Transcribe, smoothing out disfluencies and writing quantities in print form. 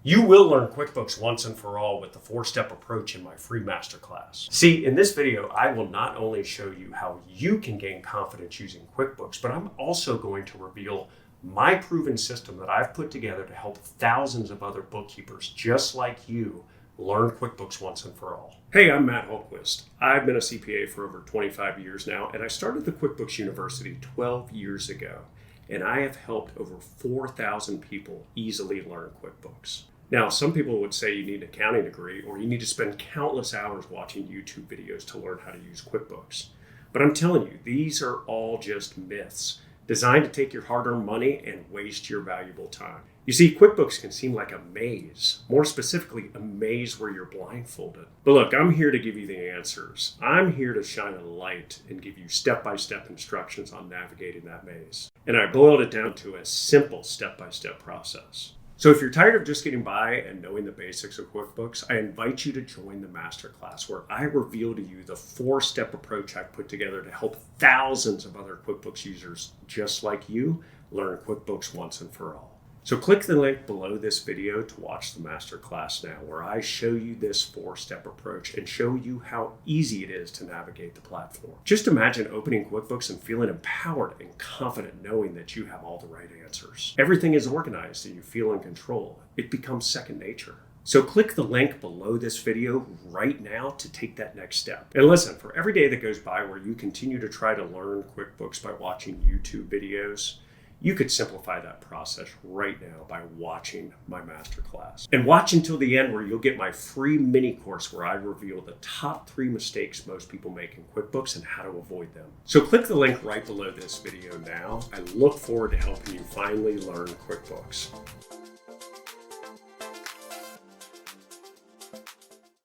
You will learn QuickBooks once and for all with the 4-step approach in my free masterclass. See, in this video, I will not only show you how you can gain confidence using QuickBooks, but I'm also going to reveal my proven system that I've put together to help thousands of other bookkeepers just like you learn QuickBooks once and for all. Hey, I'm Matt Holquist. I've been a CPA for over 25 years now, and I started the QuickBooks University 12 years ago, and I have helped over 4,000 people easily learn QuickBooks. Now, some people would say you need an accounting degree or you need to spend countless hours watching YouTube videos to learn how to use QuickBooks. But I'm telling you, these are all just myths designed to take your hard-earned money and waste your valuable time. You see, QuickBooks can seem like a maze, more specifically, a maze where you're blindfolded. But look, I'm here to give you the answers. I'm here to shine a light and give you step-by-step instructions on navigating that maze. And I boiled it down to a simple step-by-step process. So if you're tired of just getting by and knowing the basics of QuickBooks, I invite you to join the Masterclass where I reveal to you the 4-step approach I've put together to help thousands of other QuickBooks users just like you learn QuickBooks once and for all. So click the link below this video to watch the Masterclass now, where I show you this 4-step approach and show you how easy it is to navigate the platform. Just imagine opening QuickBooks and feeling empowered and confident knowing that you have all the right answers. Everything is organized and you feel in control. It becomes second nature. So click the link below this video right now to take that next step. And listen, for every day that goes by where you continue to try to learn QuickBooks by watching YouTube videos, you could simplify that process right now by watching my masterclass. And watch until the end where you'll get my free mini course where I reveal the top 3 mistakes most people make in QuickBooks and how to avoid them. So click the link right below this video now. I look forward to helping you finally learn QuickBooks.